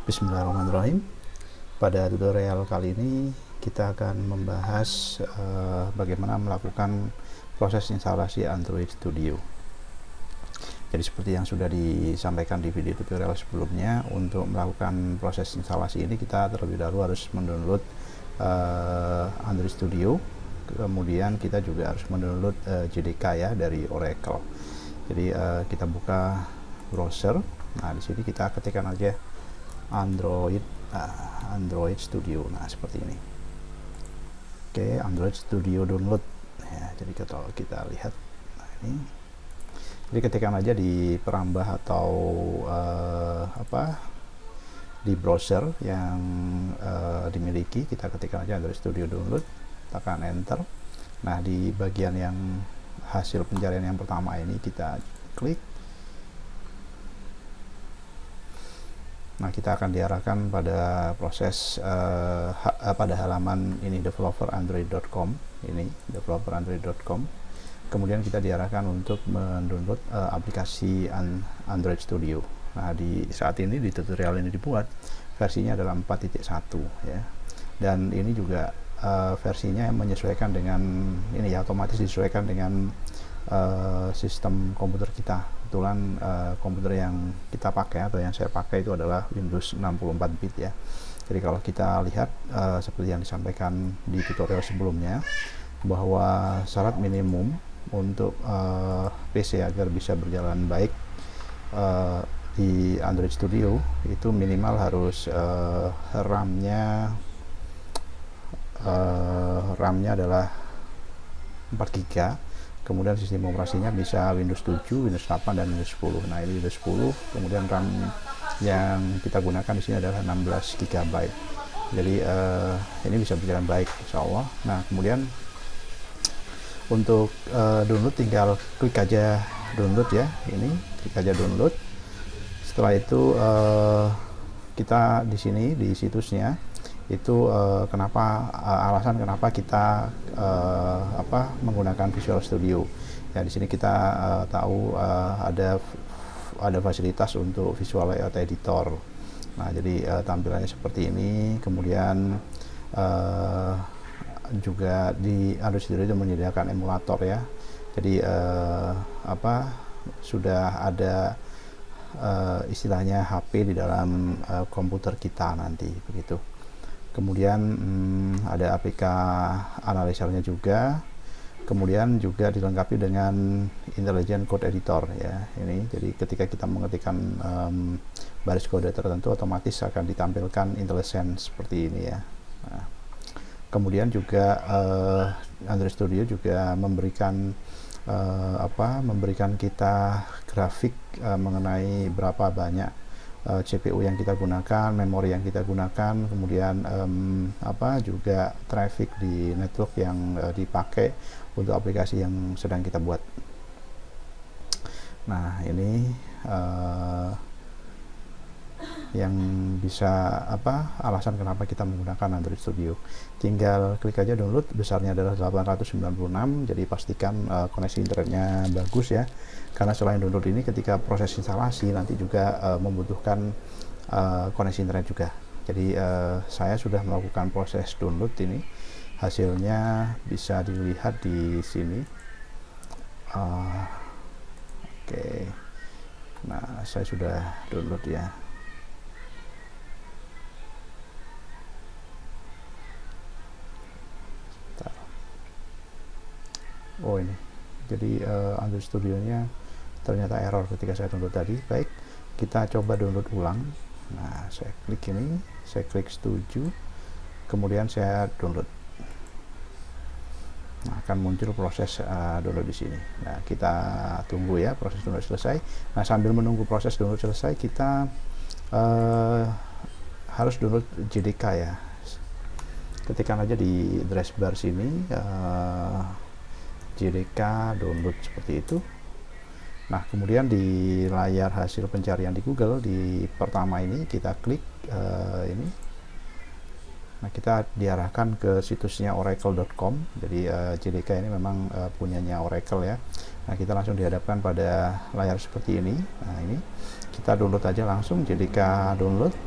Bismillahirrahmanirrahim. Pada tutorial kali ini kita akan membahas bagaimana melakukan proses instalasi Android Studio. Jadi seperti yang sudah disampaikan di video tutorial sebelumnya, untuk melakukan proses instalasi ini kita terlebih dahulu harus mendownload Android Studio. Kemudian kita juga harus mendownload JDK ya dari Oracle. Jadi kita buka browser. Nah, di sini kita ketikkan aja Android Studio. Nah, seperti ini. Oke, Android Studio download ya. Jadi kalau kita lihat, nah ini, jadi ketikkan aja di perambah atau di browser yang dimiliki, kita ketikkan aja Android Studio download, tekan enter. Nah, di bagian yang hasil pencarian yang pertama ini kita klik. Nah, kita akan diarahkan pada proses pada halaman ini, developerandroid.com. Ini developerandroid.com. Kemudian kita diarahkan untuk mendownload aplikasi Android Studio. Nah, di saat ini di tutorial ini dibuat versinya adalah 4.1 ya. Dan ini juga versinya menyesuaikan dengan ini ya, otomatis disesuaikan dengan sistem komputer kita. Kebetulan komputer yang kita pakai atau yang saya pakai itu adalah Windows 64 bit ya. Jadi kalau kita lihat seperti yang disampaikan di tutorial sebelumnya, bahwa syarat minimum untuk PC agar bisa berjalan baik di Android Studio itu minimal harus RAM-nya adalah 4 GB. Kemudian sistem operasinya bisa Windows 7, Windows 8, dan Windows 10. Nah, ini Windows 10. Kemudian RAM yang kita gunakan di sini adalah 16 GB. Jadi ini bisa berjalan baik, insya Allah. Nah, kemudian untuk download tinggal klik aja download ya. Ini klik aja download. Setelah itu kita di sini di situsnya itu alasan kenapa kita menggunakan Visual Studio ya. Di sini kita tahu ada fasilitas untuk Visual Layout Editor. Nah, jadi tampilannya seperti ini. Kemudian juga di Android Studio itu menyediakan emulator ya. Jadi sudah ada istilahnya HP di dalam komputer kita nanti begitu. Kemudian ada APK analyzer-nya juga. Kemudian juga dilengkapi dengan Intelligent Code Editor ya. Ini jadi ketika kita mengetikkan baris kode tertentu, otomatis akan ditampilkan IntelliSense seperti ini ya. Nah, kemudian juga Android Studio juga memberikan memberikan kita grafik mengenai berapa banyak CPU yang kita gunakan, memori yang kita gunakan, kemudian juga traffic di network yang dipakai untuk aplikasi yang sedang kita buat. Nah, ini yang bisa alasan kenapa kita menggunakan Android Studio. Tinggal klik aja download, besarnya adalah 896. Jadi pastikan koneksi internetnya bagus ya, karena selain download ini ketika proses instalasi nanti juga membutuhkan koneksi internet juga. Jadi saya sudah melakukan proses download ini, hasilnya bisa dilihat di sini. Oke. Nah, saya sudah download ya. Oh, ini jadi Android Studio-nya ternyata error ketika saya download tadi. Baik, kita coba download ulang. Nah, saya klik ini, saya klik setuju, kemudian saya download. Nah, akan muncul proses download di sini. Nah, kita tunggu ya proses download selesai. Nah, sambil menunggu proses download selesai, kita harus download JDK ya. Ketikkan aja di address bar sini JDK download seperti itu. Nah, kemudian di layar hasil pencarian di Google di pertama ini kita klik ini. Nah, kita diarahkan ke situsnya oracle.com. Jadi JDK ini memang punyanya Oracle ya. Nah, kita langsung dihadapkan pada layar seperti ini. Nah, ini kita download aja langsung JDK download.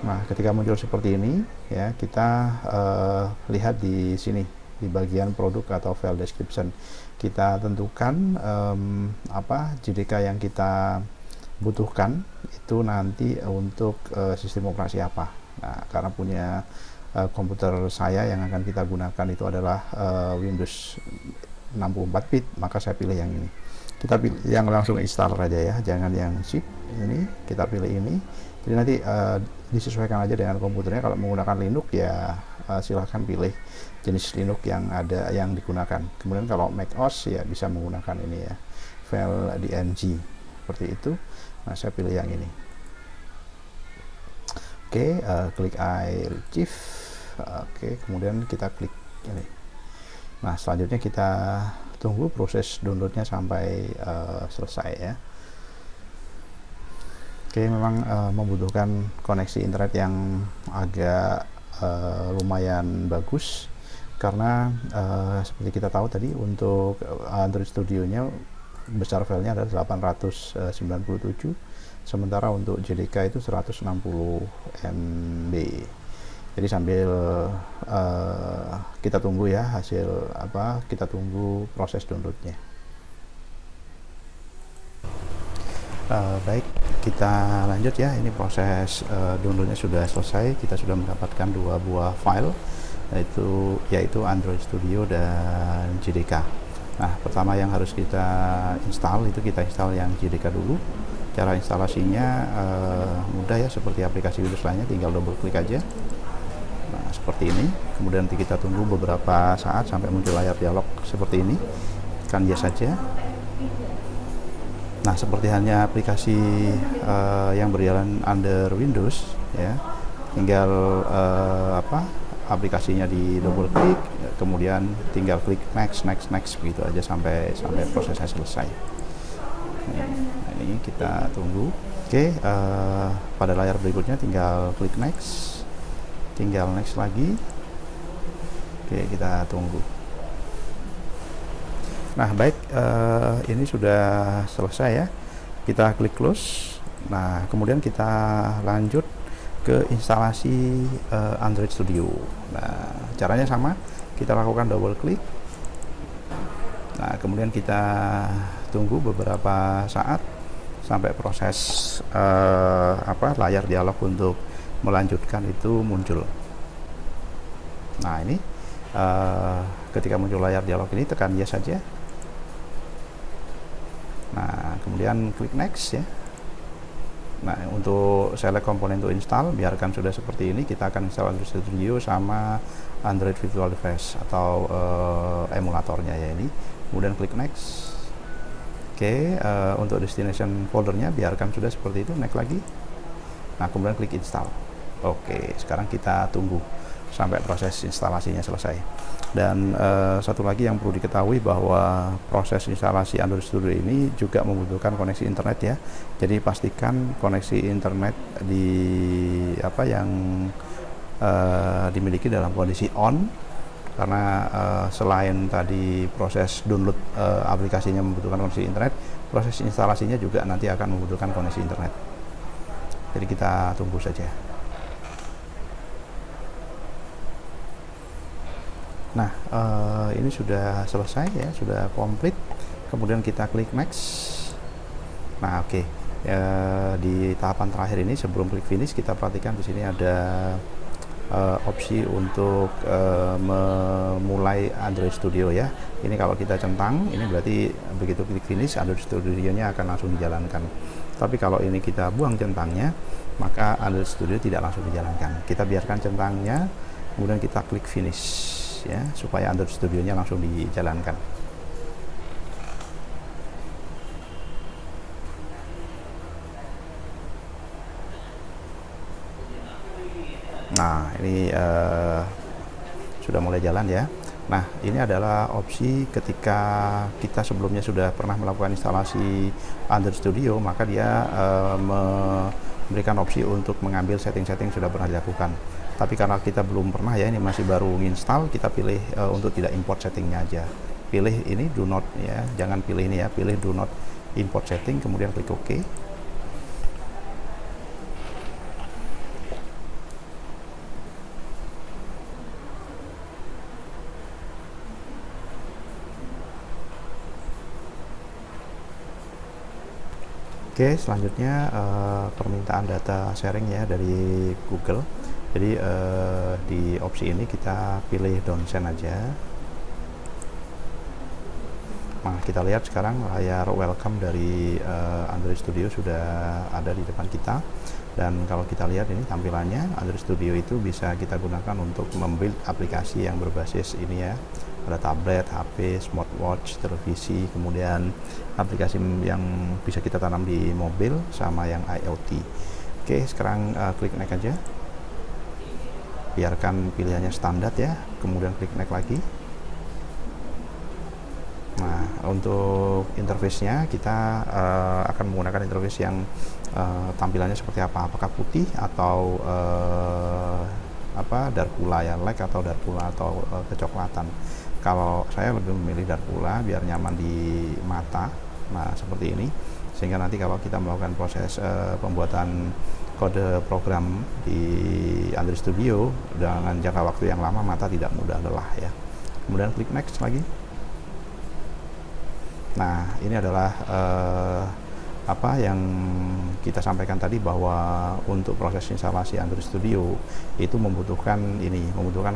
Nah, ketika muncul seperti ini, ya kita lihat di sini di bagian produk atau file description, kita tentukan apa JDK yang kita butuhkan itu nanti untuk sistem operasi apa. Nah, karena punya komputer saya yang akan kita gunakan itu adalah Windows 64 bit, maka saya pilih yang ini. Kita pilih yang langsung install aja ya, jangan yang zip. Ini kita pilih ini. Jadi nanti disesuaikan aja dengan komputernya. Kalau menggunakan Linux ya silahkan pilih jenis Linux yang ada yang digunakan. Kemudian kalau macOS ya bisa menggunakan ini ya, file dng seperti itu. Nah, saya pilih yang ini. Oke, klik I retrieve. Oke, kemudian kita klik ini. Nah, selanjutnya kita tunggu proses downloadnya sampai selesai ya. Oke, memang membutuhkan koneksi internet yang agak lumayan bagus karena seperti kita tahu tadi untuk Android Studio-nya besar filenya adalah 897, sementara untuk JDK itu 160 MB. Jadi sambil kita tunggu ya hasil apa, kita tunggu proses downloadnya. Baik, kita lanjut ya. Ini proses downloadnya sudah selesai. Kita sudah mendapatkan 2 buah file, yaitu Android Studio dan JDK. Nah, pertama yang harus kita install itu kita install yang JDK dulu. Cara instalasinya mudah ya, seperti aplikasi Windows lainnya, tinggal double klik aja. Nah, seperti ini. Kemudian nanti kita tunggu beberapa saat sampai muncul layar dialog seperti ini. Tekan yes saja. Nah, seperti halnya aplikasi yang berjalan under Windows ya, tinggal aplikasinya di double klik, kemudian tinggal klik next begitu aja sampai prosesnya selesai. Nah, ini kita tunggu. Oke, pada layar berikutnya tinggal klik next, tinggal next lagi. Oke, kita tunggu. Nah, baik, ini sudah selesai ya. Kita klik close. Nah, kemudian kita lanjut ke instalasi Android Studio. Nah, caranya sama. Kita lakukan double klik. Nah, kemudian kita tunggu beberapa saat sampai proses layar dialog untuk melanjutkan itu muncul. Nah, ini ketika muncul layar dialog ini tekan yes saja. Nah, kemudian klik next ya. Nah, untuk select komponen to install, biarkan sudah seperti ini. Kita akan install Android Studio sama Android Virtual Device atau emulatornya ya ini. Kemudian klik next. Oke, untuk destination foldernya biarkan sudah seperti itu. Next lagi. Nah, kemudian klik install. Oke, sekarang kita tunggu sampai proses instalasinya selesai. Dan satu lagi yang perlu diketahui bahwa proses instalasi Android Studio ini juga membutuhkan koneksi internet ya. Jadi pastikan koneksi internet yang dimiliki dalam kondisi on, karena selain tadi proses download aplikasinya membutuhkan koneksi internet, proses instalasinya juga nanti akan membutuhkan koneksi internet. Jadi kita tunggu saja. Nah, ini sudah selesai ya, sudah komplit. Kemudian kita klik next. Nah, oke. Di tahapan terakhir ini sebelum klik finish, kita perhatikan di sini ada opsi untuk memulai Android Studio ya. Ini kalau kita centang, ini berarti begitu klik finish, Android Studio-nya akan langsung dijalankan. Tapi kalau ini kita buang centangnya, maka Android Studio tidak langsung dijalankan. Kita biarkan centangnya, kemudian kita klik finish ya, supaya Android Studio-nya langsung dijalankan. Nah, ini sudah mulai jalan ya. Nah, ini adalah opsi ketika kita sebelumnya sudah pernah melakukan instalasi Android Studio, maka dia memberikan opsi untuk mengambil setting-setting sudah pernah dilakukan. Tapi karena kita belum pernah ya, ini masih baru install, kita pilih untuk tidak import settingnya aja. Pilih ini do not ya, jangan pilih ini ya, pilih do not import setting, kemudian klik OK. Oke, selanjutnya permintaan data sharing ya dari Google. Jadi di opsi ini kita pilih don't send aja. Nah, kita lihat sekarang layar welcome dari Android Studio sudah ada di depan kita. Dan kalau kita lihat ini tampilannya, Android Studio itu bisa kita gunakan untuk membuild aplikasi yang berbasis ini ya. Ada tablet, HP, smartwatch, televisi, kemudian aplikasi yang bisa kita tanam di mobil sama yang IoT. Oke, sekarang klik next aja. Biarkan pilihannya standar ya, kemudian klik next lagi. Nah, untuk interface-nya kita akan menggunakan interface yang tampilannya seperti apa? Apakah putih atau dark pula ya, light atau dark pula atau kecoklatan. Kalau saya lebih memilih dark pula biar nyaman di mata. Nah, seperti ini. Sehingga nanti kalau kita melakukan proses pembuatan kode program di Android Studio dengan jangka waktu yang lama, mata tidak mudah lelah ya. Kemudian klik next lagi. Nah, ini adalah apa yang kita sampaikan tadi, bahwa untuk proses instalasi Android Studio itu membutuhkan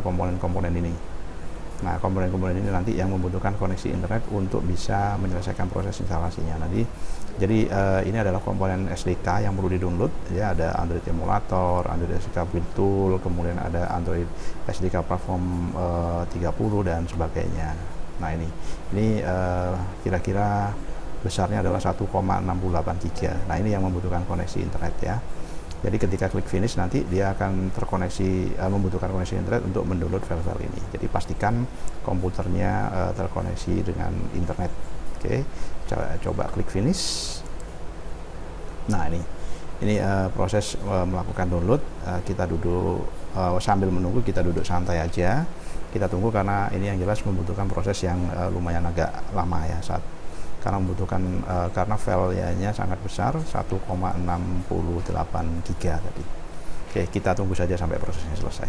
komponen-komponen ini. Nah, komponen-komponen ini nanti yang membutuhkan koneksi internet untuk bisa menyelesaikan proses instalasinya. Jadi ini adalah komponen SDK yang perlu di-download ya, ada Android Emulator, Android SDK Build Tool, kemudian ada Android SDK Platform 30 dan sebagainya. Nah, ini kira-kira besarnya adalah 1,68 GB. Nah, ini yang membutuhkan koneksi internet ya. Jadi ketika klik finish nanti dia akan terkoneksi, membutuhkan koneksi internet untuk mendownload file-file ini. Jadi pastikan komputernya terkoneksi dengan internet. Oke, coba klik finish. Nah, ini proses melakukan download. Kita duduk sambil menunggu, kita duduk santai aja. Kita tunggu karena ini yang jelas membutuhkan proses yang lumayan agak lama ya, karena filenya sangat besar, 1,68 GB tadi. Oke, kita tunggu saja sampai prosesnya selesai.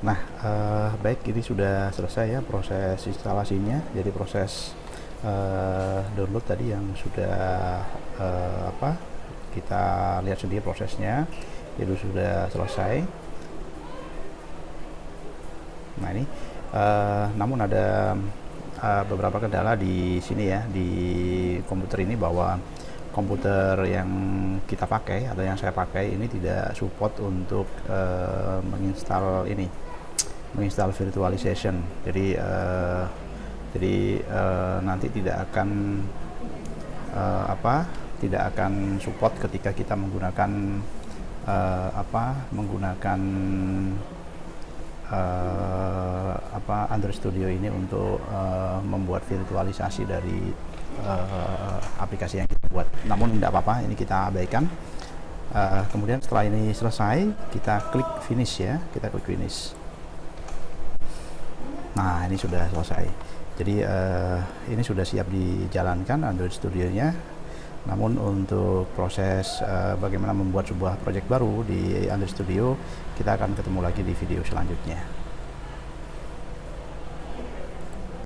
Nah, baik, ini sudah selesai ya proses instalasinya. Jadi proses download tadi yang sudah kita lihat sendiri prosesnya itu sudah selesai. Nah, ini namun ada beberapa kendala di sini ya, di komputer ini, bahwa komputer yang kita pakai atau yang saya pakai ini tidak support untuk menginstal virtualization. Jadi nanti tidak akan support ketika kita menggunakan Android Studio ini untuk membuat virtualisasi dari aplikasi yang kita buat. Namun tidak apa-apa, ini kita abaikan. Kemudian setelah ini selesai, kita klik finish ya, kita klik finish. Nah, ini sudah selesai. Jadi ini sudah siap dijalankan Android Studio-nya. Namun untuk proses bagaimana membuat sebuah project baru di Android Studio, kita akan ketemu lagi di video selanjutnya.